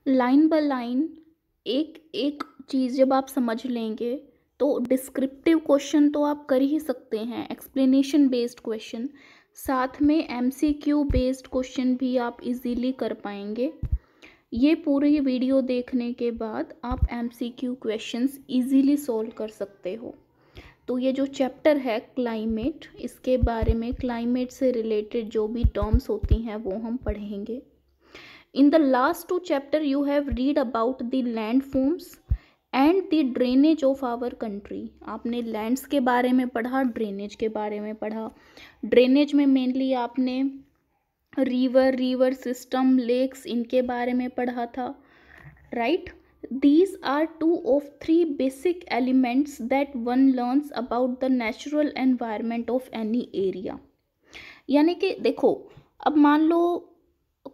Line by line एक एक चीज़ जब आप समझ लेंगे तो डिस्क्रिप्टिव क्वेश्चन तो आप कर ही सकते हैं, एक्सप्लेनेशन बेस्ड क्वेश्चन, साथ में एमसीक्यू बेस्ड क्वेश्चन भी आप इजीली कर पाएंगे। ये पूरी वीडियो देखने के बाद आप एमसीक्यू क्वेश्चंस इजीली सॉल्व कर सकते हो। तो ये जो चैप्टर है क्लाइमेट, इसके बारे में क्लाइमेट से रिलेटेड जो भी टर्म्स होती हैं वो हम पढ़ेंगे। In the last two chapter you have read about the landforms and the drainage of our country। आपने लैंड्स के बारे में पढ़ा, ड्रेनेज के बारे में पढ़ा। ड्रेनेज में मेनली आपने रिवर सिस्टम, लेक्स, इनके बारे में पढ़ा था, right. These are two of three basic elements that one learns about the natural environment of any area। यानी कि देखो, अब मान लो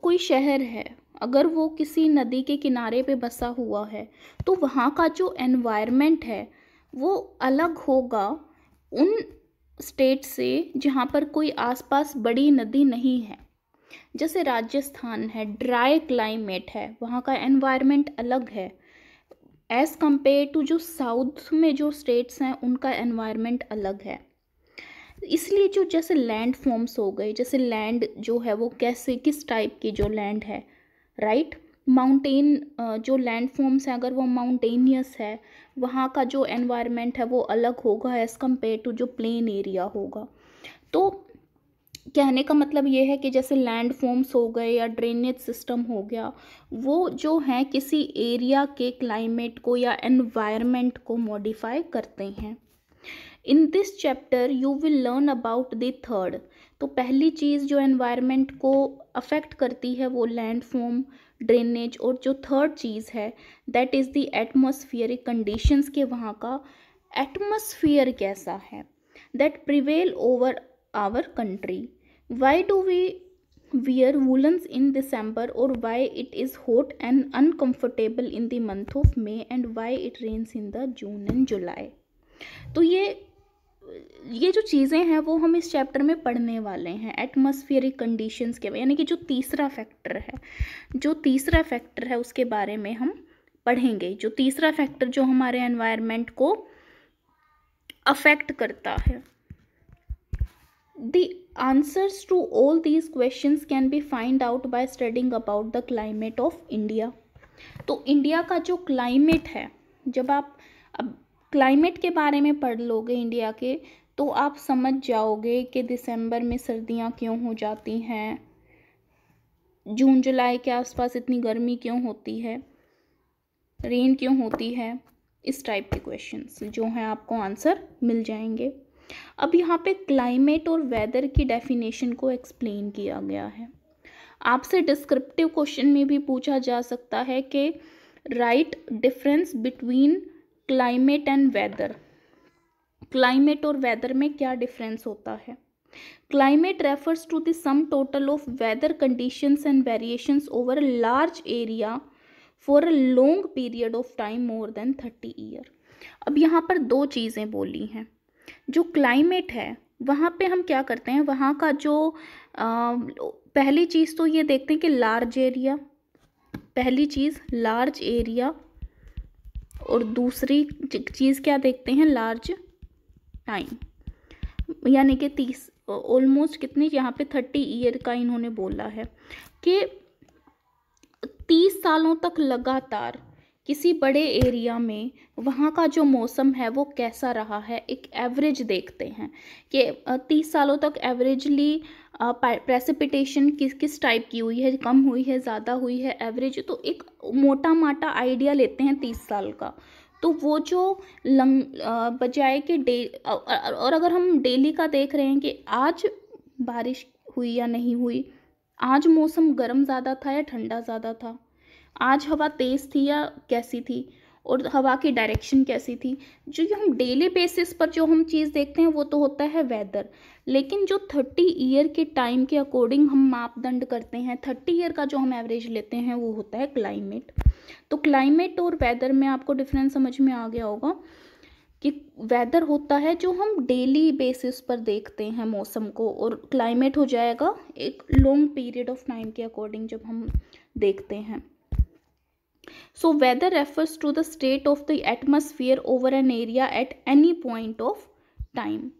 कोई शहर है, अगर वो किसी नदी के किनारे पे बसा हुआ है तो वहाँ का जो एनवायरनमेंट है वो अलग होगा उन स्टेट से जहाँ पर कोई आसपास बड़ी नदी नहीं है। जैसे राजस्थान है, ड्राई क्लाइमेट है, वहाँ का एनवायरनमेंट अलग है एज़ कम्पेयर टू जो साउथ में जो स्टेट्स हैं उनका एनवायरनमेंट अलग है। इसलिए जो जैसे लैंड फॉर्म्स हो गए, जैसे लैंड जो है वो कैसे किस टाइप की जो लैंड है, राइट। माउंटेन जो लैंड फॉर्म्स हैं अगर वो माउंटेनियस है, वहाँ का जो एनवायरनमेंट है वो अलग होगा एज़ कम्पेयर टू जो प्लेन एरिया होगा। तो कहने का मतलब ये है कि जैसे लैंड फॉर्म्स हो गए या ड्रेनेज सिस्टम हो गया, वो जो हैं किसी एरिया के क्लाइमेट को या एनवायरनमेंट को मॉडिफाई करते हैं। In this chapter you will learn about the third. तो पहली चीज़ जो एनवायरनमेंट को अफेक्ट करती है वो लैंड फॉर्म, ड्रेनेज, और जो थर्ड चीज़ है that is the atmospheric conditions के वहाँ का एटमॉस्फेयर कैसा है that prevail over our country. Why do we wear woolens in December, or why it is hot and uncomfortable in the month of May, and why it rains in the June and July। तो ये जो चीज़ें हैं वो हम इस chapter में पढ़ने वाले हैं एटमॉस्फेरिक कंडीशंस के, यानी कि जो तीसरा फैक्टर है उसके बारे में हम पढ़ेंगे। जो तीसरा फैक्टर जो हमारे एनवायरनमेंट को अफेक्ट करता है। The answers to all these questions can be find out by studying about the climate of India। तो इंडिया का जो क्लाइमेट है, जब आप अब क्लाइमेट के बारे में पढ़ लोगे इंडिया के, तो आप समझ जाओगे कि दिसंबर में सर्दियाँ क्यों हो जाती हैं, जून जुलाई के आसपास इतनी गर्मी क्यों होती है, रेन क्यों होती है। इस टाइप के क्वेश्चंस जो हैं आपको आंसर मिल जाएंगे। अब यहाँ पे क्लाइमेट और वेदर की डेफिनेशन को एक्सप्लेन किया गया है। आपसे डिस्क्रिप्टिव क्वेश्चन में भी पूछा जा सकता है कि write difference between climate and weather. Climate और वेदर में क्या डिफरेंस होता है। Climate refers to the sum total of weather conditions and variations over a large area for a long period of time more than 30 year. अब यहाँ पर दो चीज़ें बोली हैं। जो क्लाइमेट है वहाँ पे हम क्या करते हैं, वहाँ का जो पहली चीज़ तो ये देखते हैं कि लार्ज एरिया, और दूसरी चीज़ क्या देखते हैं, लार्ज टाइम, यानी कि 30 ऑलमोस्ट कितनी, यहाँ पे 30 ईयर का इन्होंने बोला है कि 30 सालों तक लगातार किसी बड़े एरिया में वहाँ का जो मौसम है वो कैसा रहा है, एक एवरेज देखते हैं कि 30 सालों तक एवरेजली प्रेसिपिटेशन किस टाइप की हुई है, कम हुई है, ज़्यादा हुई है, एवरेज। तो एक मोटा माटा आइडिया लेते हैं 30 साल का। तो वो जो बजाय के और अगर हम डेली का देख रहे हैं कि आज बारिश हुई या नहीं हुई, आज मौसम गर्म ज़्यादा था या ठंडा ज़्यादा था, आज हवा तेज़ थी या कैसी थी, और हवा की डायरेक्शन कैसी थी। जो ये हम डेली बेसिस पर जो हम चीज़ देखते हैं वो तो होता है वेदर। लेकिन जो 30 ईयर के टाइम के अकॉर्डिंग हम मापदंड करते हैं, 30 ईयर का जो हम एवरेज लेते हैं वो होता है क्लाइमेट। तो क्लाइमेट और वेदर में आपको डिफरेंस समझ में आ गया होगा कि वेदर होता है जो हम डेली बेसिस पर देखते हैं मौसम को, और क्लाइमेट हो जाएगा एक लॉन्ग पीरियड ऑफ टाइम के अकॉर्डिंग जब हम देखते हैं। So weather refers to the state of the atmosphere over an area at any point of time.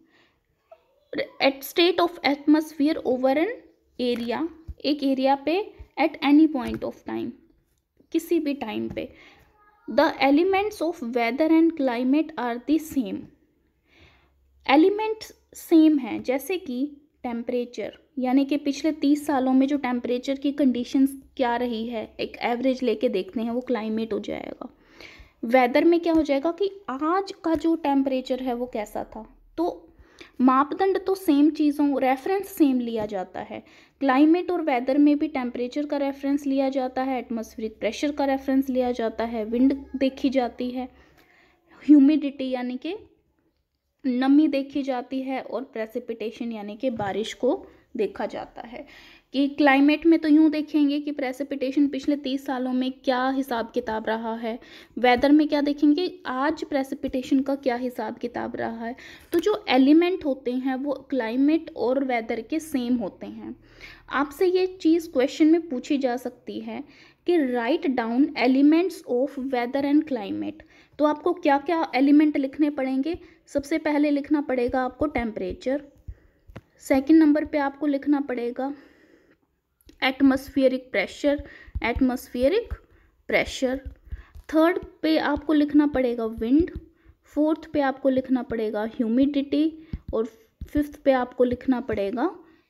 At state of atmosphere over an area, एक एरिया पे, at any point of time, किसी भी time पे। The elements of weather and climate are the same. Elements same हैं, जैसे कि temperature, यानी कि पिछले 30 सालों में जो टेम्परेचर की कंडीशंस क्या रही है, एक एवरेज लेके देखते हैं, वो क्लाइमेट हो जाएगा। वेदर में क्या हो जाएगा कि आज का जो टेम्परेचर है वो कैसा था। तो मापदंड तो सेम चीज़ों, रेफरेंस सेम लिया जाता है। क्लाइमेट और वेदर में भी टेम्परेचर का रेफरेंस लिया जाता है, एटमॉस्फेरिक प्रेशर का रेफरेंस लिया जाता है, विंड देखी जाती है, ह्यूमिडिटी यानी कि नमी देखी जाती है, और प्रेसिपिटेशन यानी कि बारिश को देखा जाता है। कि क्लाइमेट में तो यूँ देखेंगे कि प्रेसिपिटेशन पिछले 30 सालों में क्या हिसाब किताब रहा है, वेदर में क्या देखेंगे आज प्रेसिपिटेशन का क्या हिसाब किताब रहा है। तो जो एलिमेंट होते हैं वो क्लाइमेट और वेदर के सेम होते हैं। आपसे ये चीज़ क्वेश्चन में पूछी जा सकती है कि write down elements of weather and climate. तो आपको क्या क्या एलिमेंट लिखने पड़ेंगे। सबसे पहले लिखना पड़ेगा आपको टेम्परेचर, सेकंड नंबर पे आपको लिखना पड़ेगा atmospheric pressure, atmospheric pressure, third पे आपको लिखना पड़ेगा विंड, फोर्थ पे आपको लिखना पड़ेगा ह्यूमिडिटी, और फिफ्थ पे आपको लिखना पड़ेगा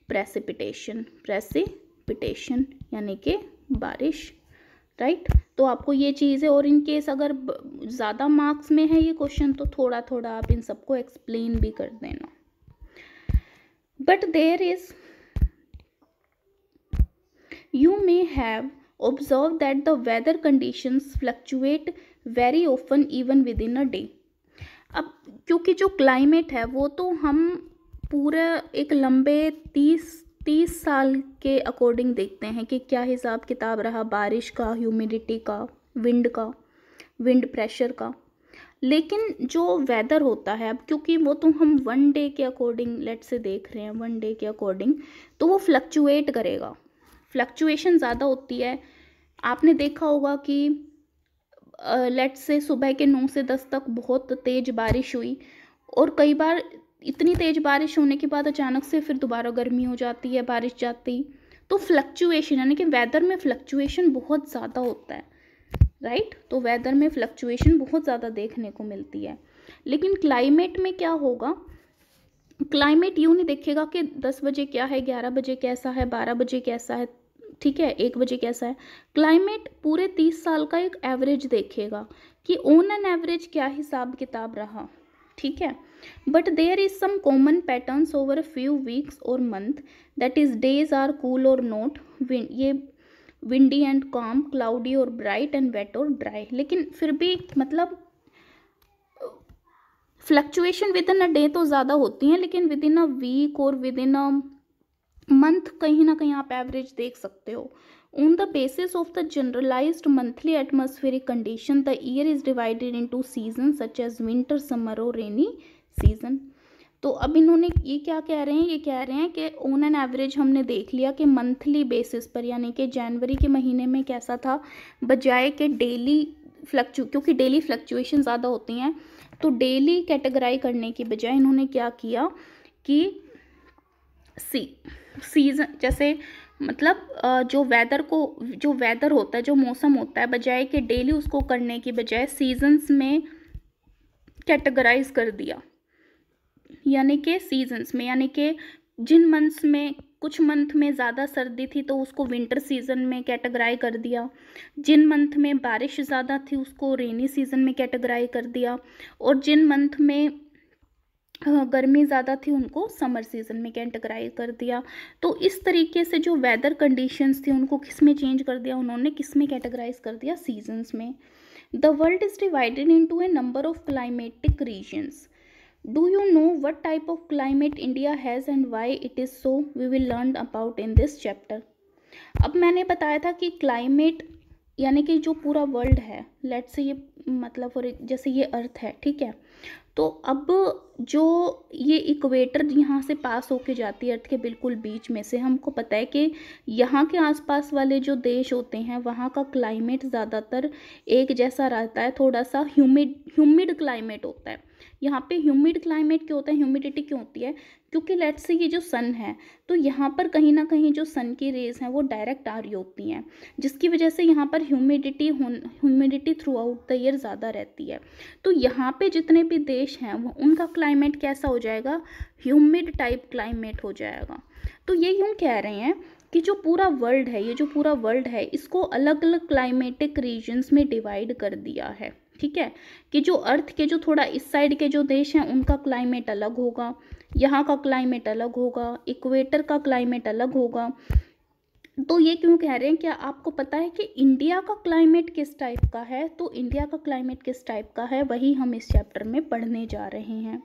प्रेसिपिटेशन, प्रेसिपिटेशन यानी कि बारिश, राइट। तो आपको ये चीज़ है, और इन केस अगर ज़्यादा मार्क्स में है ये क्वेश्चन तो थोड़ा थोड़ा आप इन सबको एक्सप्लेन भी कर देना। But there is, you may have observed that the weather conditions fluctuate very often even within a day। अब क्योंकि जो क्लाइमेट है वो तो हम पूरा एक लंबे 30 साल के अकॉर्डिंग देखते हैं कि क्या हिसाब किताब रहा बारिश का, ह्यूमिडिटी का, विंड प्रेशर का। लेकिन जो वेदर होता है, अब क्योंकि वो तो हम 1 डे के अकॉर्डिंग लेट से देख रहे हैं, 1 डे के अकॉर्डिंग, तो वो फ्लक्चुएट करेगा, फ्लक्चुएशन ज़्यादा होती है। आपने देखा होगा कि लेट से सुबह के 9 से 10 तक बहुत तेज़ बारिश हुई, और कई बार इतनी तेज़ बारिश होने के बाद अचानक से फिर दोबारा गर्मी हो जाती है, बारिश जाती। तो फ्लक्चुएशन यानी कि वेदर में फ्लक्चुएशन बहुत ज़्यादा होता है, राइट। तो वेदर में फ्लक्चुएशन बहुत ज़्यादा देखने को मिलती है। लेकिन क्लाइमेट में क्या होगा, क्लाइमेट यूँ नहीं देखेगा कि 10 बजे क्या है, 11 बजे कैसा है, 12 बजे कैसा है, ठीक है, 1 बजे कैसा है। क्लाइमेट पूरे 30 साल का एक एवरेज देखेगा कि ऑन एन एवरेज क्या हिसाब किताब रहा, ठीक है। But there is some common patterns over a few weeks और month, that is days are cool और नॉट, ये विंडी एंड काम, क्लाउडी और ब्राइट, एंड वेट और ड्राई। लेकिन फिर भी मतलब fluctuation within a day तो ज़्यादा होती हैं, लेकिन विद इन अ वीक और विद इन अ मंथ कहीं ना कहीं आप एवरेज देख सकते हो। On the basis of the generalised monthly atmospheric condition the year is divided into season such as winter, summer और रेनी सीजन। तो अब इन्होंने ये क्या कह रहे हैं, ये कह रहे हैं कि ऑन एन एवरेज हमने देख लिया कि मंथली बेसिस पर, यानी कि जनवरी के महीने में कैसा था, बजाय कि डेली क्योंकि डेली फ्लक्चुएशन ज़्यादा होती हैं, तो डेली कैटेगराइज करने की बजाय इन्होंने क्या किया कि सीजन, जैसे मतलब जो वेदर होता है, जो मौसम होता है, बजाय कि डेली उसको करने की बजाय सीजन्स में कैटेगराइज कर दिया। यानी कि सीजन्स में, यानी कि जिन मंथ्स में, कुछ मंथ में ज़्यादा सर्दी थी तो उसको विंटर सीजन में कैटेगराइज कर दिया, जिन मंथ में बारिश ज़्यादा थी उसको रेनी सीजन में कैटेगराइज कर दिया, और जिन मंथ में गर्मी ज़्यादा थी उनको समर सीजन में कैटेगराइज कर दिया। तो इस तरीके से जो वेदर कंडीशंस थी उनको किस में चेंज कर दिया उन्होंने, किस में कैटेगराइज कर दिया, सीजन्स में। The world is divided into a number of climatic regions. Do you know what type of climate India has and why it is so? We will learn about in this chapter. अब मैंने बताया था कि climate यानी कि जो पूरा world है, लेट्स से ये मतलब और जैसे ये अर्थ है, ठीक है, तो अब जो ये इक्वेटर यहाँ से पास होके जाती है अर्थ के बिल्कुल बीच में से, हमको पता है कि यहाँ के आसपास वाले जो देश होते हैं वहाँ का क्लाइमेट ज़्यादातर एक जैसा रहता है, थोड़ा सा ह्यूमिड क्लाइमेट होता है। यहाँ पे ह्यूमिड क्लाइमेट क्यों होता है, ह्यूमिडिटी क्यों होती है, क्योंकि लेट्स से ये जो सन है, तो यहाँ पर कहीं ना कहीं जो सन की रेज हैं वो डायरेक्ट आ रही होती हैं, जिसकी वजह से यहाँ पर humidity through out the year ज़्यादा रहती है। तो यहाँ पे जितने भी देश हैं वो उनका क्लाइमेट कैसा हो जाएगा, ह्यूमिड टाइप क्लाइमेट हो जाएगा। तो ये यूँ कह रहे हैं कि जो पूरा वर्ल्ड है, ये जो पूरा वर्ल्ड है, इसको अलग अलग क्लाइमेटिक रीजन्स में डिवाइड कर दिया है, ठीक है, कि जो अर्थ के जो थोड़ा इस साइड के जो देश हैं उनका क्लाइमेट अलग होगा, यहाँ का क्लाइमेट अलग होगा, इक्वेटर का क्लाइमेट अलग होगा। तो ये क्यों कह रहे हैं, क्या आपको पता है कि इंडिया का क्लाइमेट किस टाइप का है, तो इंडिया का क्लाइमेट किस टाइप का है वही हम इस चैप्टर में पढ़ने जा रहे हैं।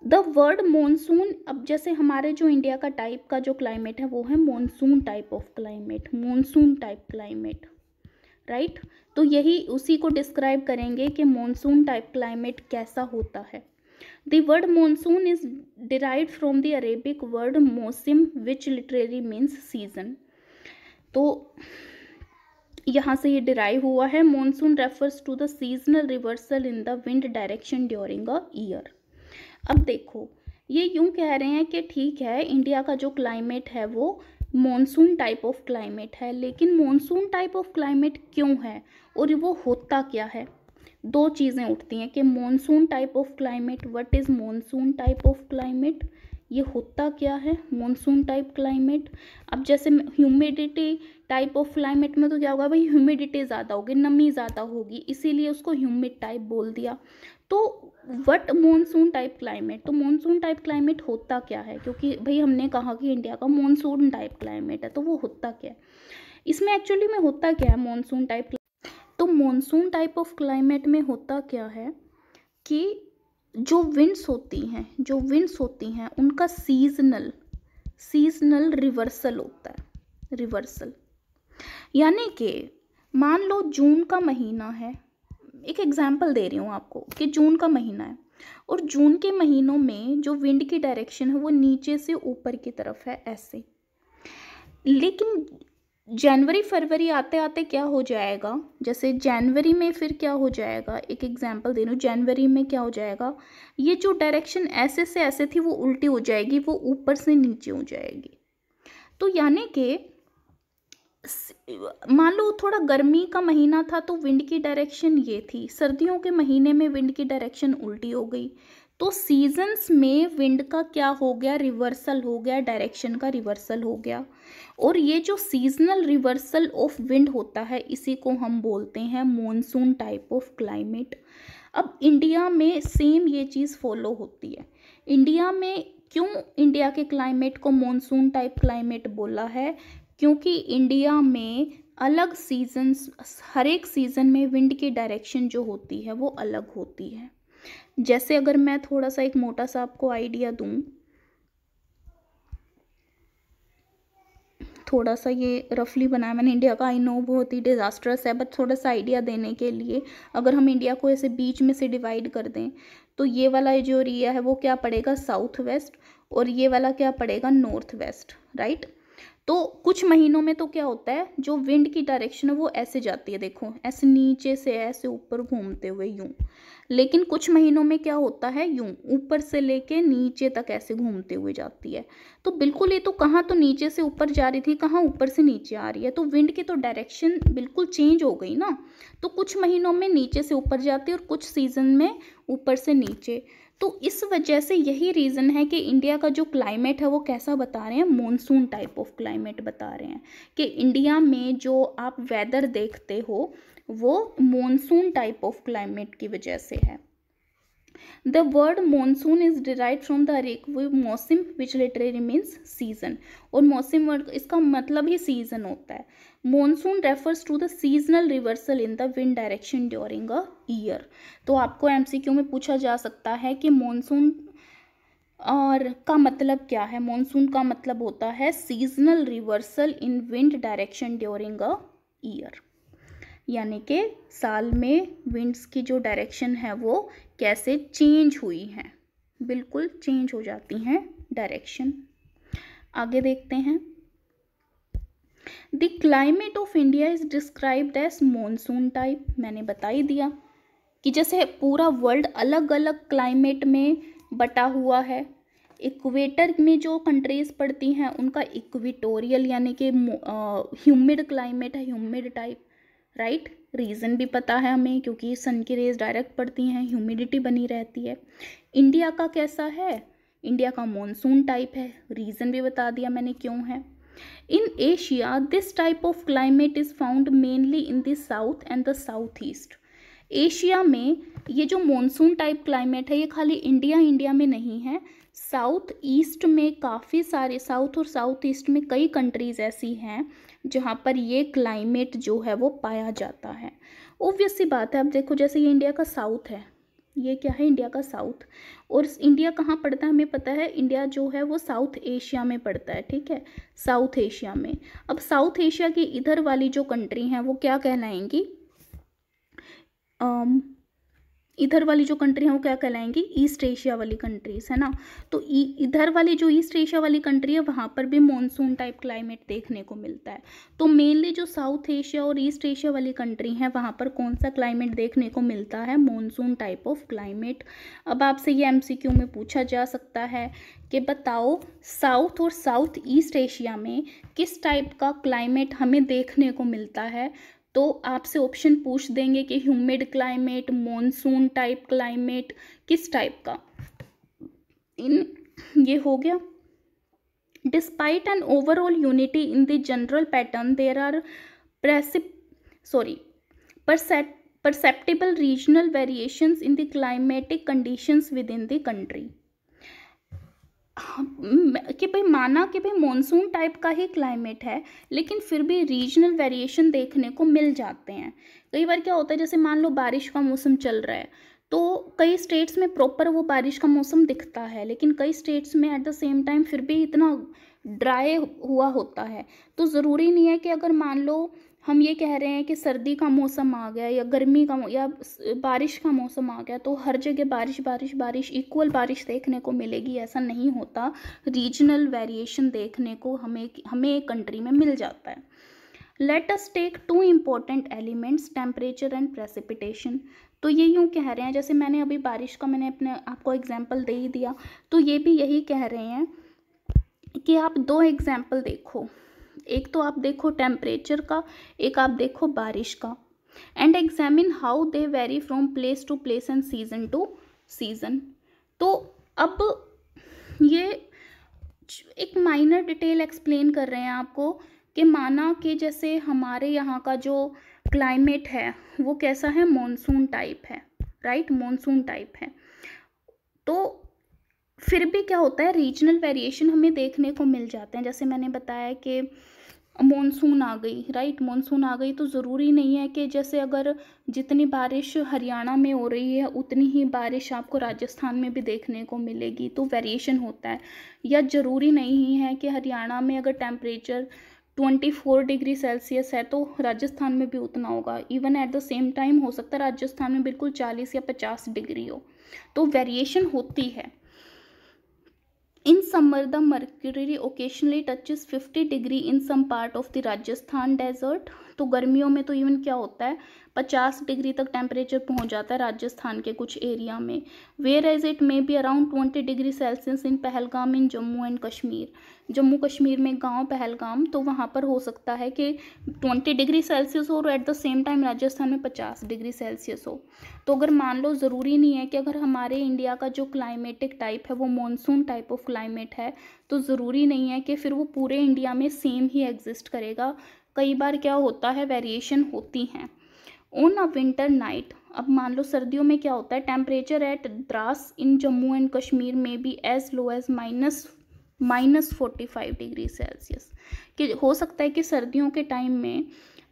द वर्ड मॉनसून, अब जैसे हमारे जो इंडिया का टाइप का जो क्लाइमेट है वो है monsoon type of climate, monsoon type climate, right. तो यही उसी को डिस्क्राइब करेंगे कि मॉनसून टाइप क्लाइमेट कैसा होता है। The word monsoon is derived from the Arabic word मौसिम विच लिटरेरी मीन्स सीजन। तो यहाँ से ये डिराइव हुआ है। Monsoon refers to the seasonal reversal in the wind direction during a year. अब देखो, ये यूं कह रहे हैं कि ठीक है इंडिया का जो क्लाइमेट है वो मॉनसून टाइप ऑफ क्लाइमेट है, लेकिन मॉनसून टाइप ऑफ क्लाइमेट क्यों है और वो होता क्या है। दो चीज़ें उठती हैं कि monsoon type of climate, what is monsoon type of climate, ये होता क्या है मॉनसून टाइप क्लाइमेट। अब जैसे ह्यूमिडिटी टाइप ऑफ क्लाइमेट में तो क्या होगा भाई, ह्यूमिडिटी ज़्यादा होगी, नमी ज़्यादा होगी, इसीलिए उसको ह्यूमिड टाइप बोल दिया। तो व्हाट मॉनसून टाइप क्लाइमेट, तो मॉनसून टाइप क्लाइमेट होता क्या है, क्योंकि भाई हमने कहा कि इंडिया का मॉनसून टाइप क्लाइमेट है, तो वो होता क्या है, इसमें एक्चुअली में होता क्या है मॉनसून टाइप। तो मॉनसून टाइप ऑफ क्लाइमेट में होता क्या है कि जो विंड्स होती हैं उनका सीजनल रिवर्सल होता है, रिवर्सल। यानी कि मान लो जून का महीना है, एक एग्जांपल दे रही हूँ आपको कि जून का महीना है और जून के महीनों में जो विंड की डायरेक्शन है वो नीचे से ऊपर की तरफ है ऐसे, लेकिन जनवरी फरवरी आते आते क्या हो जाएगा, जैसे जनवरी में फिर क्या हो जाएगा, एक एग्जांपल दे रही हूँ, जनवरी में क्या हो जाएगा, ये जो डायरेक्शन ऐसे से ऐसे थी वो उल्टी हो जाएगी, वो ऊपर से नीचे हो जाएगी। तो यानी कि मान लो थोड़ा गर्मी का महीना था तो विंड की डायरेक्शन ये थी, सर्दियों के महीने में विंड की डायरेक्शन उल्टी हो गई, तो सीजन्स में विंड का क्या हो गया, रिवर्सल हो गया, डायरेक्शन का रिवर्सल हो गया। और ये जो सीजनल रिवर्सल ऑफ विंड होता है इसी को हम बोलते हैं मॉनसून टाइप ऑफ क्लाइमेट। अब इंडिया में सेम ये चीज़ फॉलो होती है। इंडिया में क्यों इंडिया के क्लाइमेट को मॉनसून टाइप क्लाइमेट बोला है, क्योंकि इंडिया में अलग सीजन्स, हर एक सीज़न में विंड की डायरेक्शन जो होती है वो अलग होती है। जैसे अगर मैं थोड़ा सा एक मोटा सा आपको आइडिया दूं, थोड़ा सा ये रफली बनाया मैंने इंडिया का, आई नो बहुत ही डिज़ास्ट्रस है, बट थोड़ा सा आइडिया देने के लिए, अगर हम इंडिया को ऐसे बीच में से डिवाइड कर दें तो ये वाला जो एरिया है वो क्या पड़ेगा, साउथ वेस्ट, और ये वाला क्या पड़ेगा, नॉर्थ वेस्ट, राइट। तो कुछ महीनों में तो क्या होता है, जो विंड की डायरेक्शन है वो ऐसे जाती है, देखो ऐसे नीचे से ऐसे ऊपर घूमते हुए यूं, लेकिन कुछ महीनों में क्या होता है, यूं ऊपर से लेके नीचे तक ऐसे घूमते हुए जाती है। तो बिल्कुल ये तो कहाँ तो नीचे से ऊपर जा रही थी, कहाँ ऊपर से नीचे आ रही है, तो विंड की तो डायरेक्शन बिल्कुल चेंज हो गई ना। तो कुछ महीनों में नीचे से ऊपर जाती है और कुछ सीजन में ऊपर से नीचे। तो इस वजह से यही रीज़न है कि इंडिया का जो क्लाइमेट है वो कैसा बता रहे हैं, मॉनसून टाइप ऑफ क्लाइमेट बता रहे हैं, कि इंडिया में जो आप वेदर देखते हो वो मॉनसून टाइप ऑफ क्लाइमेट की वजह से है। The word monsoon is derived from the Arabic मौसम विच लिटरेरी मीन्स सीजन, और मौसम वर्ड इसका मतलब ही सीजन होता है। Monsoon refers to the seasonal reversal in the wind direction during a year. तो आपको एमसीक्यू में पूछा जा सकता है कि मॉनसून और का मतलब क्या है। मॉनसून का मतलब होता है seasonal reversal in wind direction during a year, यानी कि साल में विंड्स की जो डायरेक्शन है वो कैसे चेंज हुई हैं, बिल्कुल चेंज हो जाती हैं डायरेक्शन। आगे देखते हैं। The climate of India is described as monsoon type. मैंने बता ही दिया कि जैसे पूरा वर्ल्ड अलग अलग क्लाइमेट में बटा हुआ है। इक्वेटर में जो कंट्रीज पड़ती हैं उनका इक्वेटोरियल यानी कि ह्यूमिड क्लाइमेट है, ह्यूमिड टाइप, राइट। रीज़न भी पता है हमें क्योंकि सन की रेज डायरेक्ट पड़ती हैं, ह्यूमिडिटी बनी रहती है। इंडिया का कैसा है, इंडिया का मॉनसून टाइप है, रीज़न भी बता दिया मैंने क्यों है। In Asia this type of climate is found mainly in the south and the south east. Asia में ये जो मॉनसून टाइप क्लाइमेट है ये खाली इंडिया में नहीं है, साउथ ईस्ट में काफ़ी सारे, साउथ और साउथ ईस्ट में कई कंट्रीज़ ऐसी हैं जहाँ पर ये क्लाइमेट जो है वो पाया जाता है। ऑब्वियस सी बात है, अब देखो जैसे ये इंडिया का साउथ है, ये क्या है, इंडिया का साउथ, और इंडिया कहाँ पड़ता है हमें पता है, इंडिया जो है वो साउथ एशिया में पड़ता है, ठीक है, साउथ एशिया में। अब साउथ एशिया की इधर वाली जो कंट्री हैं वो क्या कहलाएंगी, इधर वाली जो कंट्री है वो क्या कहलाएंगी, ईस्ट एशिया वाली कंट्रीज है ना। तो इधर वाली जो ईस्ट एशिया वाली कंट्री है वहाँ पर भी मॉनसून टाइप क्लाइमेट देखने को मिलता है। तो मेनली जो साउथ एशिया और ईस्ट एशिया वाली कंट्री है वहाँ पर कौन सा क्लाइमेट देखने को मिलता है, मॉनसून टाइप ऑफ क्लाइमेट। अब आपसे ये एमसीक्यू में पूछा जा सकता है कि बताओ साउथ और साउथ ईस्ट एशिया में किस टाइप का क्लाइमेट हमें देखने को मिलता है। तो आपसे ऑप्शन पूछ देंगे कि humid climate, monsoon type climate, किस टाइप का, ये हो गया। Despite an overall unity in the general pattern there are perceptible regional variations in the climatic conditions within the country। कि भाई माना कि भाई मॉनसून टाइप का ही क्लाइमेट है लेकिन फिर भी रीजनल वेरिएशन देखने को मिल जाते हैं। कई बार क्या होता है, जैसे मान लो बारिश का मौसम चल रहा है तो कई स्टेट्स में प्रॉपर वो बारिश का मौसम दिखता है, लेकिन कई स्टेट्स में एट द सेम टाइम फिर भी इतना ड्राई हुआ होता है। तो ज़रूरी नहीं है कि अगर मान लो हम ये कह रहे हैं कि सर्दी का मौसम आ गया या गर्मी का या बारिश का मौसम आ गया तो हर जगह बारिश बारिश बारिश इक्वल बारिश देखने को मिलेगी, ऐसा नहीं होता। रीजनल वेरिएशन देखने को हमें एक कंट्री में मिल जाता है। Let us take two important elements, temperature and precipitation. तो ये यूँ कह रहे हैं, जैसे मैंने अभी बारिश का मैंने अपने आपको एग्जाम्पल दे ही दिया, तो ये भी यही कह रहे हैं कि आप दो एग्जाम्पल देखो, एक तो आप देखो टेम्परेचर का, एक आप देखो बारिश का, and examine how they vary from place to place and season to season. तो अब ये एक माइनर डिटेल एक्सप्लेन कर रहे हैं आपको कि माना कि जैसे हमारे यहाँ का जो क्लाइमेट है वो कैसा है, मॉनसून टाइप है, राइट, मॉनसून टाइप है। तो फिर भी क्या होता है, रीजनल वेरिएशन हमें देखने को मिल जाते हैं। जैसे मैंने बताया कि मॉनसून आ गई, राइट, मॉनसून आ गई तो ज़रूरी नहीं है कि जैसे अगर जितनी बारिश हरियाणा में हो रही है उतनी ही बारिश आपको राजस्थान में भी देखने को मिलेगी, तो वेरिएशन होता है। या ज़रूरी नहीं है कि हरियाणा में अगर टेम्परेचर 24 डिग्री सेल्सियस है तो राजस्थान में भी उतना होगा। Even at the same time हो सकता है राजस्थान में बिल्कुल 40 या 50 डिग्री हो, तो वेरिएशन होती है। In summer, the mercury occasionally touches 50 degree in some part of the Rajasthan desert। तो गर्मियों में तो इवन क्या होता है 50 डिग्री तक टेम्परेचर पहुंच जाता है राजस्थान के कुछ एरिया में। Whereas it may be around 20 degree Celsius in Pahalgam in Jammu and Kashmir. Jammu Kashmir में गांव पहलगाम, तो वहाँ पर हो सकता है कि 20 डिग्री सेल्सियस हो और eight the same time Rajasthan में 50 डिग्री सेल्सियस हो। तो अगर मान लो, ज़रूरी नहीं है कि अगर हमारे इंडिया का जो क्लाइमेटिक टाइप है वो मॉनसून टाइप ऑफ क्लाइमेट है तो ज़रूरी नहीं है कि फिर वो पूरे इंडिया में सेम ही एग्जिस्ट करेगा। कई बार क्या होता है, वेरिएशन होती हैं। ऑन अ विंटर नाइट, अब मान लो सर्दियों में क्या होता है, temperature at Dras in Jammu and Kashmir में भी as low as -45 degree Celsius. कि हो सकता है कि सर्दियों के टाइम में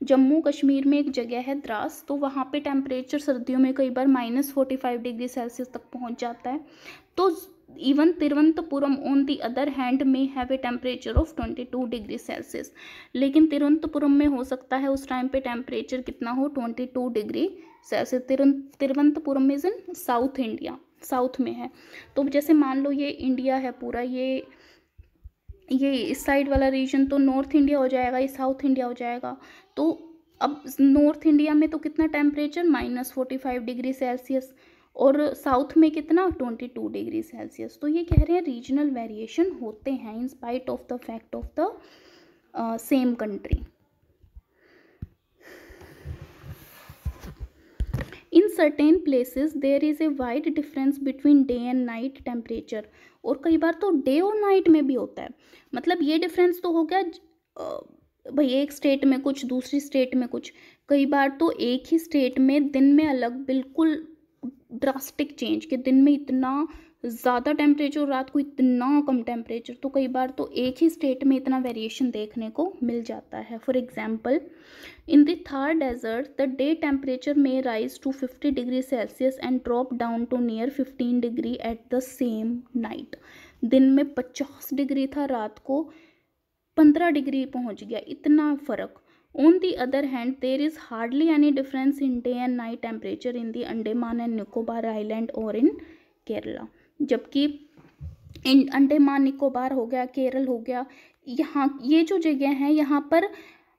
जम्मू कश्मीर में एक जगह है द्रास, तो वहाँ पे टेम्परेचर सर्दियों में कई बार -45 डिग्री सेल्सियस तक पहुँच जाता है। तो even Thiruvananthapuram on the other hand में have a temperature of 22 degree Celsius. लेकिन तिरुवनंतपुरम में हो सकता है उस टाइम पे टेम्परेचर कितना हो, 22 degree Celsius. Thiruvananthapuram is in south India, south में है। तो जैसे मान लो ये इंडिया है पूरा, ये इस साइड वाला रीजन तो नॉर्थ इंडिया हो जाएगा, ये साउथ इंडिया हो जाएगा। तो अब नॉर्थ इंडिया में तो कितना टेम्परेचर, -45 डिग्री सेल्सियस, और साउथ में कितना, 22 डिग्री सेल्सियस। तो ये कह रहे हैं रीजनल वेरिएशन होते हैं in spite of the fact of the same country. In certain places there is a wide difference between day and night temperature. और कई बार तो डे और नाइट में भी होता है। मतलब ये डिफरेंस तो हो गया भाई एक स्टेट में कुछ, दूसरी स्टेट में कुछ। कई बार तो एक ही स्टेट में दिन में अलग, बिल्कुल ड्रास्टिक चेंज, कि दिन में इतना ज़्यादा टेम्परेचर और रात को इतना कम टेम्परेचर। तो कई बार तो एक ही स्टेट में इतना वेरिएशन देखने को मिल जाता है। For example, in the Thar desert the day temperature में rise to 50 degree Celsius and drop down to near 15 degree at the same night. दिन में 50 डिग्री था, रात को 15 डिग्री पहुंच गया, इतना फ़र्क। On the other hand there is hardly any difference in day and night temperature in the Andaman and Nicobar island और इन केरला। जबकि इन अंडमान निकोबार हो गया, केरल हो गया, यहाँ ये जो जगह हैं यहाँ पर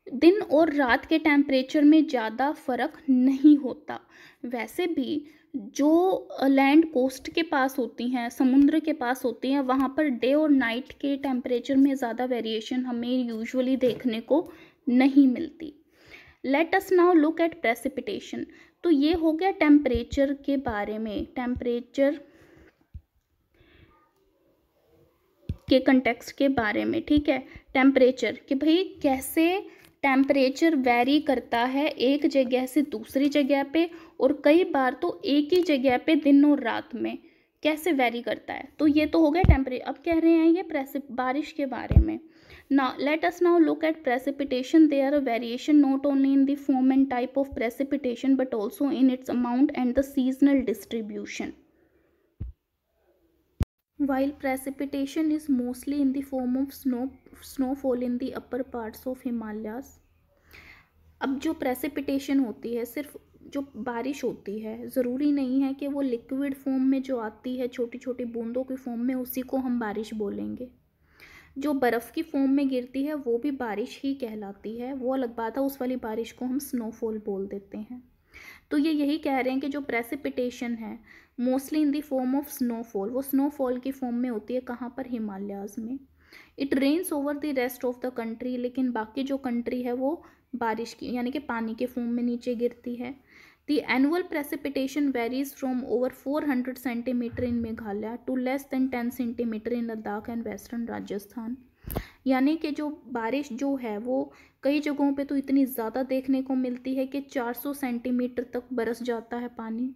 दिन और रात के टेम्परेचर में ज़्यादा फ़र्क नहीं होता। वैसे भी जो लैंड कोस्ट के पास होती हैं, समुद्र के पास होती हैं, वहाँ पर डे और नाइट के टेम्परेचर में ज़्यादा वेरिएशन हमें यूजुअली देखने को नहीं मिलती। Let us now look at precipitation. तो ये हो गया टेम्परेचर के बारे में, टेम्परेचर के कंटेक्स्ट के बारे में, ठीक है। टेम्परेचर कि भाई कैसे टेम्परेचर वेरी करता है एक जगह से दूसरी जगह पे, और कई बार तो एक ही जगह पे दिन और रात में कैसे वेरी करता है। तो ये तो हो गया टेम्परेचर। अब कह रहे हैं ये बारिश के बारे में। Now let us now look at precipitation. There are variation not only in the form and type of precipitation but also in its amount and the seasonal distribution. While precipitation is mostly in the form of snowfall in the upper parts of Himalayas. अब जो precipitation होती है, सिर्फ जो बारिश होती है, ज़रूरी नहीं है कि वो लिक्विड फॉर्म में जो आती है छोटी छोटी बूंदों की फॉर्म में, उसी को हम बारिश बोलेंगे। जो बर्फ़ की फॉर्म में गिरती है वो भी बारिश ही कहलाती है, वो अलग बात है, उस वाली बारिश को हम स्नोफॉल बोल देते हैं। तो ये यही कह रहे हैं कि जो प्रेसिपिटेशन है mostly in the form of snowfall, वो स्नोफॉल की फॉर्म में होती है। कहाँ पर, हिमालयाज में। It rains over the rest of the country, लेकिन बाकी जो कंट्री है वो बारिश की यानी कि पानी के फॉर्म में नीचे गिरती है। The annual precipitation varies from over 400 centimeter in Meghalaya to less than 10 centimeter in Ladakh and western Rajasthan. यानी कि जो बारिश जो है वो कई जगहों पे तो इतनी ज़्यादा देखने को मिलती है कि 400 सेंटीमीटर तक बरस जाता है पानी,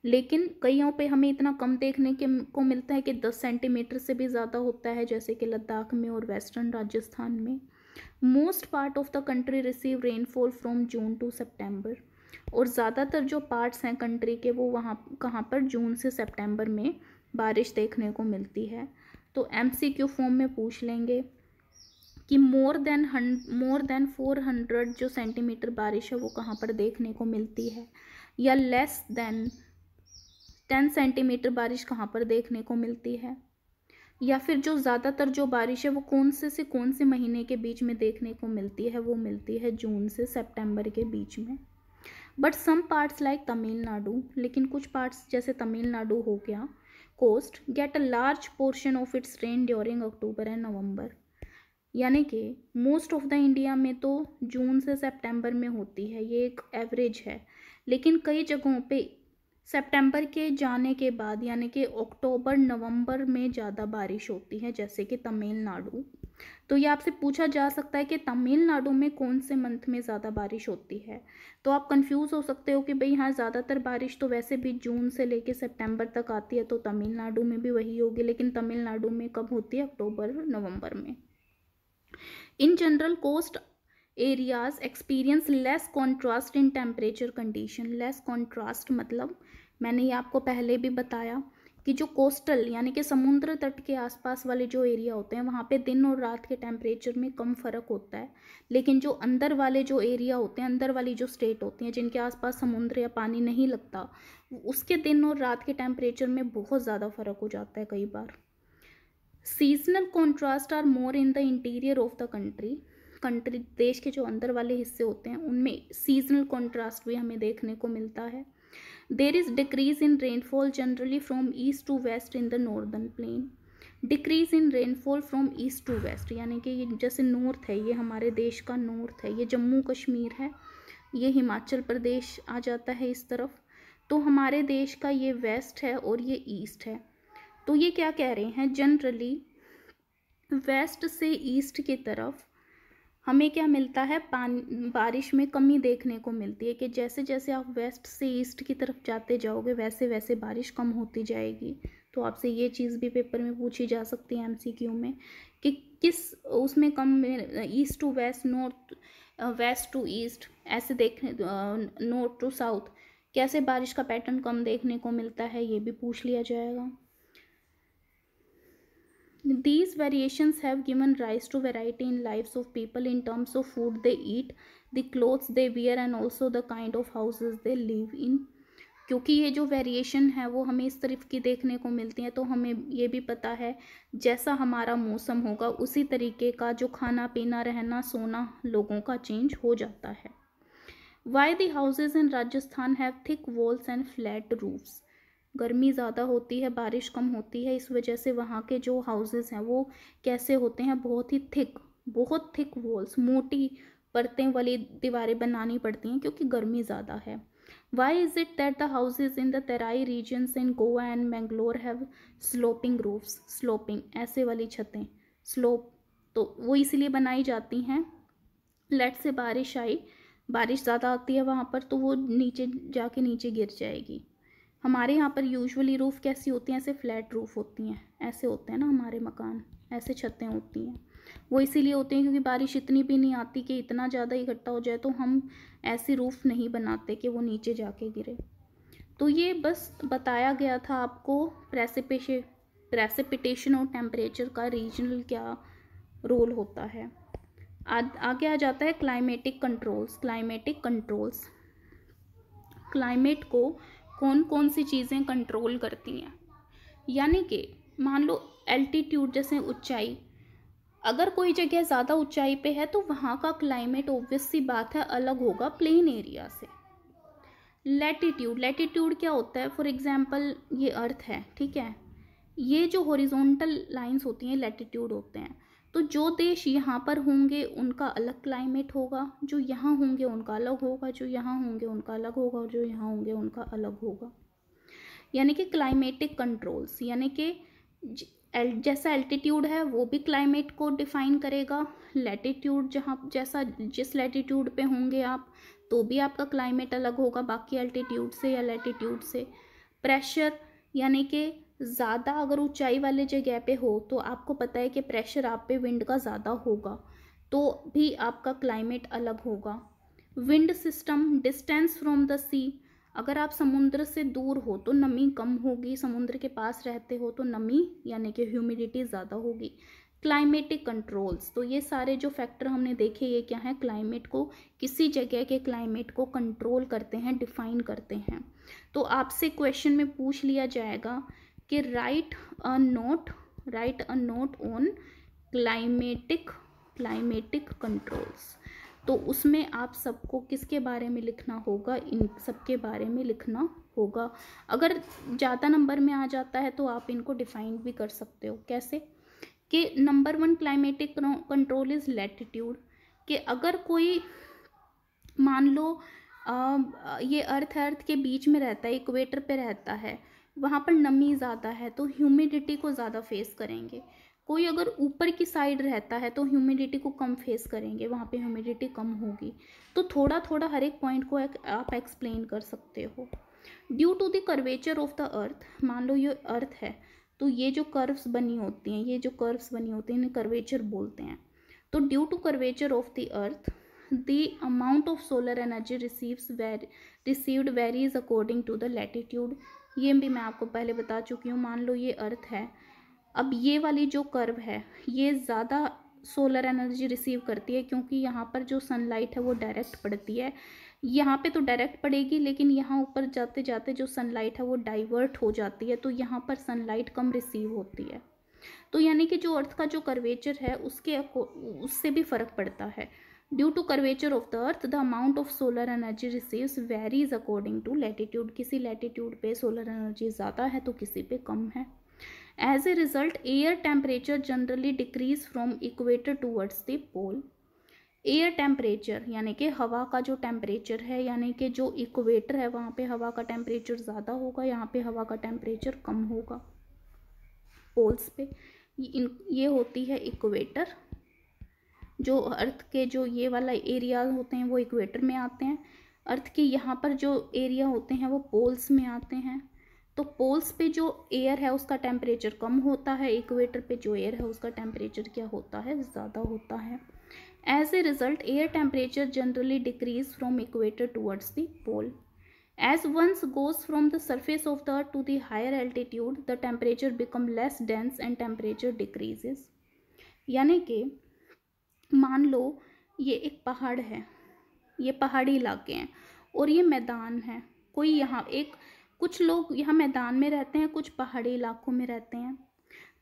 लेकिन कईयों पे हमें इतना कम देखने को मिलता है कि 10 सेंटीमीटर से भी ज़्यादा होता है, जैसे कि लद्दाख में और वेस्टर्न राजस्थान में। Most part of the country receive rainfall from June to सितंबर, और ज़्यादातर जो पार्ट्स हैं कंट्री के वो वहाँ कहाँ पर, जून से सितंबर में बारिश देखने को मिलती है। तो MCQ फॉर्म में पूछ लेंगे कि मोर देन 400 जो सेंटीमीटर बारिश है वो कहाँ पर देखने को मिलती है, या लेस देन 10 सेंटीमीटर बारिश कहाँ पर देखने को मिलती है, या फिर जो ज़्यादातर जो बारिश है वो कौन से महीने के बीच में देखने को मिलती है, वो मिलती है जून से सितंबर के बीच में। But some parts like Tamil Nadu, लेकिन कुछ पार्ट्स जैसे तमिलनाडु हो गया coast, get a large portion of its rain during October and November. यानी कि मोस्ट ऑफ द इंडिया में तो जून से सितंबर में होती है, ये एक एवरेज है, लेकिन कई जगहों पे सितंबर के जाने के बाद यानी कि अक्टूबर नवंबर में ज़्यादा बारिश होती है, जैसे कि तमिलनाडु। तो ये आपसे पूछा जा सकता है कि तमिलनाडु में कौन से मंथ में ज़्यादा बारिश होती है। तो आप कंफ्यूज हो सकते हो कि भाई हाँ, ज़्यादातर बारिश तो वैसे भी जून से लेके सितंबर तक आती है, तो तमिलनाडु में भी वही होगी, लेकिन तमिलनाडु में कब होती है, अक्टूबर नवंबर में। In general coast areas experience less contrast in temperature condition. Less contrast मतलब मैंने ये आपको पहले भी बताया कि जो कोस्टल यानी कि समुद्र तट के आसपास वाले जो एरिया होते हैं वहाँ पे दिन और रात के टेम्परेचर में कम फ़र्क होता है, लेकिन जो अंदर वाले जो एरिया होते हैं, अंदर वाली जो स्टेट होती हैं जिनके आसपास समुद्र या पानी नहीं लगता, उसके दिन और रात के टेम्परेचर में बहुत ज़्यादा फ़र्क हो जाता है कई बार। Seasonal contrast are more in the interior of the country देश के जो अंदर वाले हिस्से होते हैं उनमें सीजनल कॉन्ट्रास्ट भी हमें देखने को मिलता है। There is decrease in rainfall generally from east to west in the northern plain. Decrease in rainfall from east to west यानी कि ये जैसे नॉर्थ है, ये हमारे देश का नॉर्थ है, ये जम्मू कश्मीर है, ये हिमाचल प्रदेश आ जाता है इस तरफ, तो हमारे देश का ये वेस्ट है और ये ईस्ट है। तो ये क्या कह रहे हैं, जनरली वेस्ट से ईस्ट की तरफ हमें क्या मिलता है, बारिश में कमी देखने को मिलती है कि जैसे जैसे आप वेस्ट से ईस्ट की तरफ जाते जाओगे वैसे वैसे बारिश कम होती जाएगी। तो आपसे ये चीज़ भी पेपर में पूछी जा सकती है एमसीक्यू में कि किस उसमें कम, east to west, north west to east, ऐसे देखने नॉर्थ टू साउथ कैसे बारिश का पैटर्न कम देखने को मिलता है, ये भी पूछ लिया जाएगा। These variations have given rise to variety in lives of people in terms of food they eat, the clothes they wear and also the kind of houses they live in। क्योंकि ये जो वेरिएशन है वो हमें इस तरफ की देखने को मिलती है, तो हमें ये भी पता है जैसा हमारा मौसम होगा उसी तरीके का जो खाना पीना रहना सोना लोगों का चेंज हो जाता है। Why the houses in Rajasthan have thick walls and flat roofs? गर्मी ज़्यादा होती है, बारिश कम होती है, इस वजह से वहाँ के जो हाउसेस हैं वो कैसे होते हैं, बहुत ही बहुत थिक वॉल्स, मोटी परतें वाली दीवारें बनानी पड़ती हैं क्योंकि गर्मी ज़्यादा है। Why is it that the houses in the Terai regions in Goa and Mangalore have sloping roofs? Sloping ऐसे वाली छतें, स्लोप, तो वो इसलिए बनाई जाती हैं, लेट से बारिश आई, बारिश ज़्यादा आती है वहाँ पर तो वो नीचे जाके नीचे गिर जाएगी। हमारे यहाँ पर यूजुअली रूफ़ कैसी होती हैं, ऐसे फ्लैट रूफ़ होती हैं, ऐसे होते हैं ना हमारे मकान, ऐसे छतें होती हैं, वो इसीलिए होती हैं क्योंकि बारिश इतनी भी नहीं आती कि इतना ज़्यादा इकट्ठा हो जाए, तो हम ऐसी रूफ़ नहीं बनाते कि वो नीचे जाके गिरे। तो ये बस बताया गया था आपको प्रेसिपिटेशन और टेम्परेचर का रीजनल क्या रोल होता है। आगे आ जाता है क्लाइमेटिक कंट्रोल्स। क्लाइमेट को कौन कौन सी चीज़ें कंट्रोल करती हैं, यानी कि मान लो एल्टीट्यूड जैसे ऊंचाई, अगर कोई जगह ज़्यादा ऊंचाई पे है तो वहाँ का क्लाइमेट ऑब्वियस सी बात है अलग होगा प्लेन एरिया से। लैटिट्यूड क्या होता है, फॉर एग्जांपल ये अर्थ है, ठीक है, ये जो हॉरिजॉन्टल लाइंस होती हैं लैटिट्यूड होते हैं, तो जो देश यहाँ पर होंगे उनका अलग क्लाइमेट होगा, जो यहाँ होंगे उनका अलग होगा, जो यहाँ होंगे उनका अलग होगा, और जो यहाँ होंगे उनका अलग होगा। यानी कि क्लाइमेटिक कंट्रोल्स, यानी कि जैसा एल्टीट्यूड है वो भी क्लाइमेट को डिफाइन करेगा, लैटिट्यूड जहाँ जैसा जिस लैटिट्यूड पे होंगे आप तो भी आपका क्लाइमेट अलग होगा बाकी एल्टीट्यूड से या लैटिट्यूड से। प्रेशर, यानी कि ज़्यादा अगर ऊंचाई वाले जगह पे हो तो आपको पता है कि प्रेशर आप पे विंड का ज़्यादा होगा, तो भी आपका क्लाइमेट अलग होगा। Wind system, distance from the sea, अगर आप समुद्र से दूर हो तो नमी कम होगी, समुद्र के पास रहते हो तो नमी यानी कि ह्यूमिडिटी ज़्यादा होगी। क्लाइमेटिक कंट्रोल्स, तो ये सारे जो फैक्टर हमने देखे ये क्या है, क्लाइमेट को, किसी जगह के क्लाइमेट को कंट्रोल करते हैं, डिफाइन करते हैं। तो आपसे क्वेश्चन में पूछ लिया जाएगा कि right a note on climatic controls, तो उसमें आप सबको किसके बारे में लिखना होगा, इन सब के बारे में लिखना होगा। अगर ज़्यादा नंबर में आ जाता है तो आप इनको डिफाइन भी कर सकते हो, कैसे कि number 1 climatic control is latitude, कि अगर कोई मान लो ये अर्थ के बीच में रहता है, इक्वेटर पे रहता है, वहाँ पर नमी ज़्यादा है तो ह्यूमिडिटी को ज़्यादा फेस करेंगे। कोई अगर ऊपर की साइड रहता है तो ह्यूमिडिटी को कम फेस करेंगे, वहाँ पे ह्यूमिडिटी कम होगी। तो थोड़ा थोड़ा हर एक पॉइंट को आप एक्सप्लेन कर सकते हो। Due to the curvature of the earth, मान लो ये अर्थ है तो ये जो कर्व्स बनी होती हैं इन्हें कर्वेचर बोलते हैं। तो due to curvature of the earth the amount of solar energy received varies according to the latitude, ये भी मैं आपको पहले बता चुकी हूँ। मान लो ये अर्थ है, अब ये वाली जो कर्व है ये ज़्यादा सोलर एनर्जी रिसीव करती है, क्योंकि यहाँ पर जो सनलाइट है वो डायरेक्ट पड़ती है। यहाँ पे तो डायरेक्ट पड़ेगी, लेकिन यहाँ ऊपर जाते जाते जो सनलाइट है वो डाइवर्ट हो जाती है, तो यहाँ पर सनलाइट कम रिसीव होती है। तो यानी कि जो अर्थ का जो कर्वेचर है उससे भी फर्क पड़ता है। Due to curvature of the earth the amount of solar energy receives varies according to latitude. किसी लैटिट्यूड पे सोलर एनर्जी ज़्यादा है तो किसी पे कम है। As a result air temperature generally decrease from equator towards the pole. Air temperature यानी कि हवा का जो टेम्परेचर है, यानी कि जो इक्वेटर है वहाँ पे हवा का टेम्परेचर ज़्यादा होगा, यहाँ पे हवा का टेम्परेचर कम होगा पोल्स पे। ये होती है इक्वेटर। जो अर्थ के जो ये वाला एरिया होते हैं वो इक्वेटर में आते हैं। अर्थ के यहाँ पर जो एरिया होते हैं वो पोल्स में आते हैं। तो पोल्स पे जो एयर है उसका टेम्परेचर कम होता है, इक्वेटर पे जो एयर है उसका टेम्परेचर क्या होता है, ज़्यादा होता है। As a result air temperature generally decrease from equator towards the pole. As one goes from the surface of the earth to the higher altitude, the temperature become less dense and temperature decreases। यानी कि मान लो ये एक पहाड़ है, ये पहाड़ी इलाके हैं और ये मैदान है। कोई यहाँ कुछ लोग यहाँ मैदान में रहते हैं, कुछ पहाड़ी इलाकों में रहते हैं।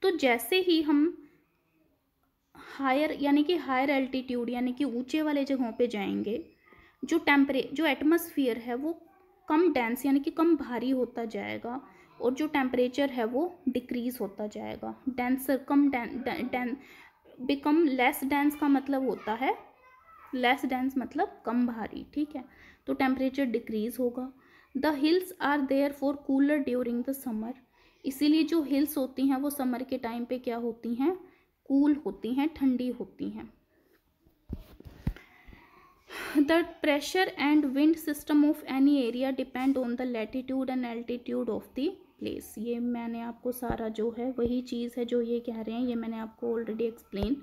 तो जैसे ही हम हायर यानी कि हायर एल्टीट्यूड यानी कि ऊंचे वाले जगहों पे जाएंगे, जो एटमॉस्फेयर है वो कम डेंस यानी कि कम भारी होता जाएगा और जो टेम्परेचर है वो डिक्रीज होता जाएगा। डेंसर बिकम लेस डेंस का मतलब होता है, लेस डेंस मतलब कम भारी, ठीक है। तो टेम्परेचर डिक्रीज होगा। The hills are there for cooler during the summer. इसीलिए जो हिल्स होती हैं वो समर के टाइम पे क्या होती हैं, कूल होती हैं, ठंडी होती हैं। The pressure and wind system of any area depend on the latitude and altitude of the place। ये मैंने आपको सारा जो है वही चीज़ है जो ये कह रहे हैं, ये मैंने आपको ऑलरेडी एक्सप्लेन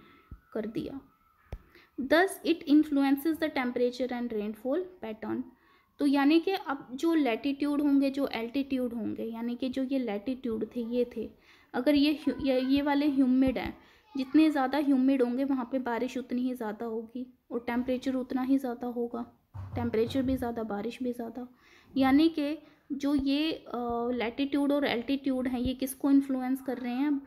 कर दिया। Thus it influences the temperature and rainfall pattern। तो यानी कि अब जो लैटिट्यूड होंगे, जो एल्टीट्यूड होंगे, यानी कि जो ये लैटिट्यूड थे ये थे, अगर ये वाले ह्यूमिड हैं, जितने ज़्यादा ह्यूमिड होंगे वहाँ पे बारिश उतनी ही ज़्यादा होगी और टेम्परेचर उतना ही ज़्यादा होगा। टेम्परेचर भी ज़्यादा, बारिश भी ज़्यादा। यानी कि जो ये लैटिट्यूड और एल्टीट्यूड हैं ये किसको इन्फ्लुएंस कर रहे हैं,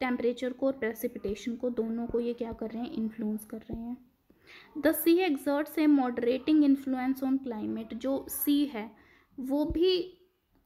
टेम्परेचर को और प्रेसिपिटेशन को, दोनों को ये क्या कर रहे हैं, इन्फ्लुएंस कर रहे हैं। The sea exerts a moderating influence on climate. जो सी है वो भी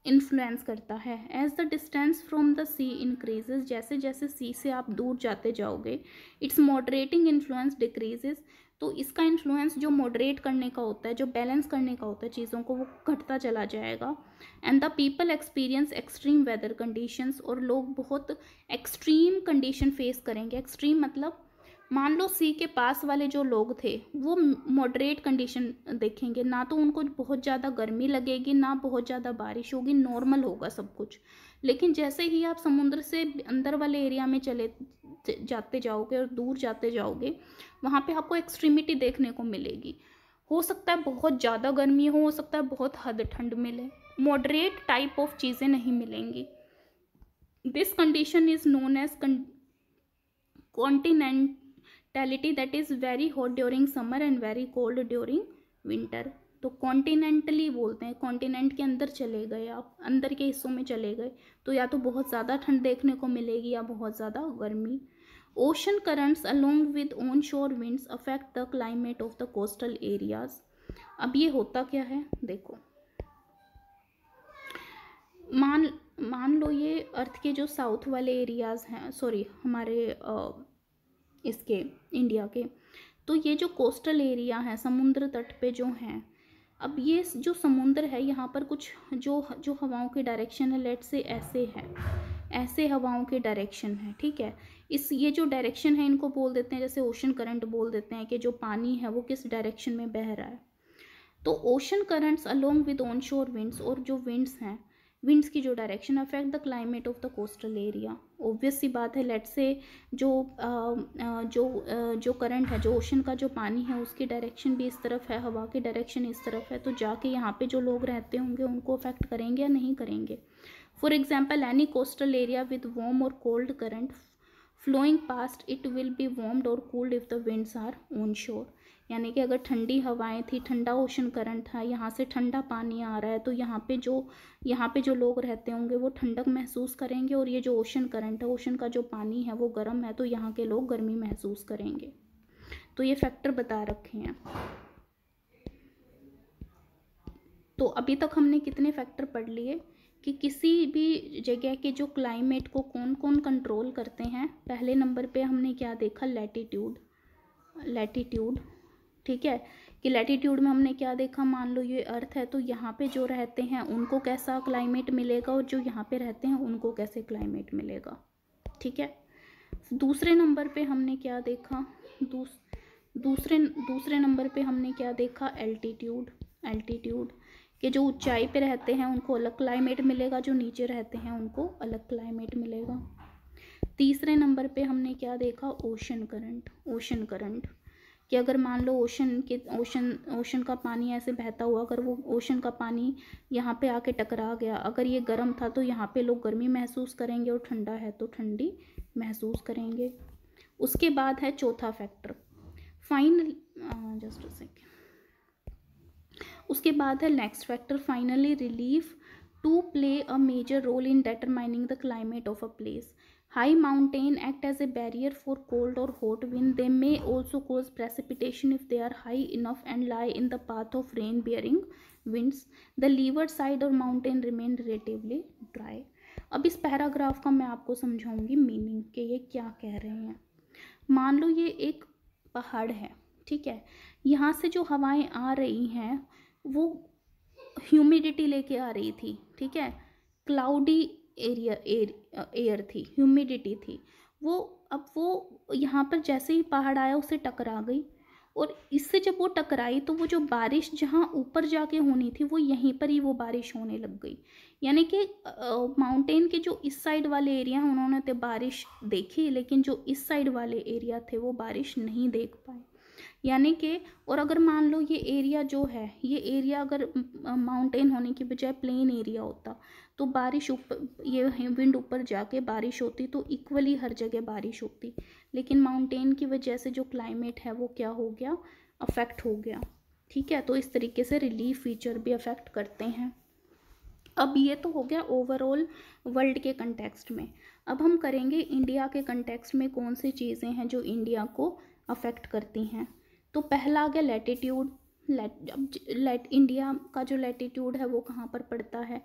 इन्फ्लुएंस करता है। As the distance from the sea increases, जैसे जैसे सी से आप दूर जाते जाओगे, इट्स मॉडरेटिंग इन्फ्लुएंस डिक्रीजेज। तो इसका इन्फ्लुएंस जो मॉडरेट करने का होता है, जो बैलेंस करने का होता है चीज़ों को, वो घटता चला जाएगा। And the people experience extreme weather conditions. और लोग बहुत एक्सट्रीम कंडीशन फेस करेंगे। एक्सट्रीम मतलब मान लो सी के पास वाले जो लोग थे वो मॉडरेट कंडीशन देखेंगे, ना तो उनको बहुत ज़्यादा गर्मी लगेगी ना बहुत ज़्यादा बारिश होगी, नॉर्मल होगा सब कुछ। लेकिन जैसे ही आप समुद्र से अंदर वाले एरिया में चले जाते जाओगे और दूर जाते जाओगे, वहाँ पे आपको एक्सट्रीमिटी देखने को मिलेगी। हो सकता है बहुत ज़्यादा गर्मी हो सकता है बहुत हद ठंड मिले, मॉडरेट टाइप ऑफ चीज़ें नहीं मिलेंगी। This condition is known as continentality, that is very hot during summer and very cold during winter. तो कॉन्टिनेंटली बोलते हैं, कॉन्टिनेंट के अंदर चले गए आप, अंदर के हिस्सों में चले गए तो या तो बहुत ज़्यादा ठंड देखने को मिलेगी या बहुत ज़्यादा गर्मी। Ocean currents along with on shore winds affect the climate of the coastal areas. अब ये होता क्या है, देखो मान लो ये अर्थ के जो साउथ वाले एरियाज़ हैं, सॉरी हमारे इसके इंडिया के, तो ये जो कोस्टल एरिया है समुद्र तट पे जो हैं, अब ये जो समुद्र है यहाँ पर कुछ जो हवाओं की डायरेक्शन है, लेट से ऐसे है, ऐसे हवाओं के डायरेक्शन है, ठीक है। ये जो डायरेक्शन है इनको बोल देते हैं, जैसे ओशन करंट बोल देते हैं कि जो पानी है वो किस डायरेक्शन में बह रहा है। तो ocean currents along with on shore winds, और जो विंड्स हैं विंड्स की जो direction affect the climate of the coastal area. Obvious सी बात है, लेट से जो करंट है, जो ओशन का जो पानी है उसकी डायरेक्शन भी इस तरफ है, हवा की डायरेक्शन इस तरफ है, तो जाके यहाँ पे जो लोग रहते होंगे उनको अफेक्ट करेंगे या नहीं करेंगे। For example any coastal area with warm और cold current flowing past it will be warmed और cooled if the winds are on shore. यानी कि अगर ठंडी हवाएं थी, ठंडा ओशन करंट था, यहाँ से ठंडा पानी आ रहा है, तो यहाँ पे जो लोग रहते होंगे वो ठंडक महसूस करेंगे, और ये जो ओशन करंट है, ओशन का जो पानी है वो गर्म है, तो यहाँ के लोग गर्मी महसूस करेंगे। तो ये फैक्टर बता रखे हैं। तो अभी तक हमने कितने फैक्टर पढ़ लिए कि किसी भी जगह के जो क्लाइमेट को कौन कौन कंट्रोल करते हैं। पहले नंबर पे हमने क्या देखा, लैटिट्यूड, ठीक है, कि लैटिट्यूड में हमने क्या देखा, मान लो ये अर्थ है, तो यहाँ पे जो रहते हैं उनको कैसा क्लाइमेट मिलेगा, और जो यहाँ पे रहते हैं उनको कैसे क्लाइमेट मिलेगा, ठीक है। दूसरे नंबर पे हमने क्या देखा, दूसरे नंबर पे हमने क्या देखा, एल्टीट्यूड कि जो ऊंचाई पे रहते हैं उनको अलग क्लाइमेट मिलेगा, जो नीचे रहते हैं उनको अलग क्लाइमेट मिलेगा। तीसरे नंबर पे हमने क्या देखा, ओशन करंट कि अगर मान लो ओशन का पानी ऐसे बहता हुआ, अगर वो ओशन का पानी यहाँ पे आके टकरा गया, अगर ये गर्म था तो यहाँ पे लोग गर्मी महसूस करेंगे, और ठंडा है तो ठंडी महसूस करेंगे। उसके बाद है चौथा factor final, just a second, उसके बाद है next factor finally relief to play a major role in determining the climate of a place. High mountain act as a barrier for cold or hot wind. They may also cause precipitation if they are high enough and lie in the path of rain bearing winds. The leeward side or mountain remain relatively dry. अब इस paragraph का मैं आपको समझाऊंगी meaning कि ये क्या कह रहे हैं। मान लो ये एक पहाड़ है, ठीक है, यहाँ से जो हवाएं आ रही हैं वो ह्यूमिडिटी लेके आ रही थी, ठीक है, क्लाउडी एयर थी, ह्यूमिडिटी थी, अब वो यहाँ पर जैसे ही पहाड़ आया उससे टकरा गई, और इससे जब वो टकराई तो वो जो बारिश जहाँ ऊपर जाके होनी थी वो यहीं पर ही वो बारिश होने लग गई। यानी कि माउंटेन के जो इस साइड वाले एरिया हैं उन्होंने तो बारिश देखी, लेकिन जो इस साइड वाले एरिया थे वो बारिश नहीं देख पाए। यानी कि, और अगर मान लो ये एरिया जो है, ये एरिया अगर माउंटेन होने की बजाय प्लेन एरिया होता तो बारिश ऊपर, ये विंड ऊपर जाके बारिश होती तो इक्वली हर जगह बारिश होती, लेकिन माउंटेन की वजह से जो क्लाइमेट है वो क्या हो गया, अफेक्ट हो गया, ठीक है। तो इस तरीके से रिलीफ फीचर भी अफेक्ट करते हैं। अब ये तो हो गया ओवरऑल वर्ल्ड के कंटेक्स्ट में। अब हम करेंगे इंडिया के कंटेक्स्ट में कौन सी चीज़ें हैं जो इंडिया को अफेक्ट करती हैं। तो पहला आ गया लैटिट्यूड। इंडिया का जो लैटिट्यूड है वो कहाँ पर पड़ता है।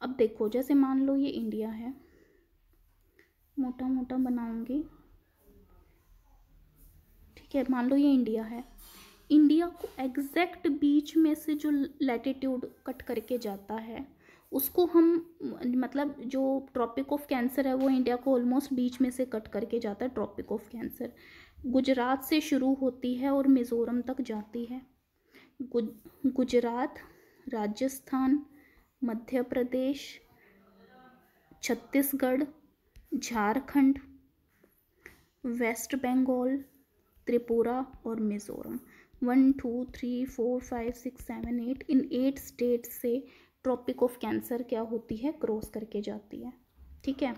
अब देखो, जैसे मान लो ये इंडिया है, मोटा मोटा बनाऊंगी, ठीक है, मान लो ये इंडिया है, इंडिया को एग्जैक्ट बीच में से जो लैटिट्यूड कट करके जाता है उसको हम, मतलब जो ट्रॉपिक ऑफ कैंसर है वो इंडिया को ऑलमोस्ट बीच में से कट करके जाता है। ट्रॉपिक ऑफ कैंसर गुजरात से शुरू होती है और मिज़ोरम तक जाती है। गुजरात, राजस्थान, मध्य प्रदेश, छत्तीसगढ़, झारखंड, वेस्ट बंगाल, त्रिपुरा और मिज़ोरम, 1 2 3 4 5 6 7 8, इन 8 स्टेट से ट्रॉपिक ऑफ कैंसर क्या होती है, क्रॉस करके जाती है, ठीक है।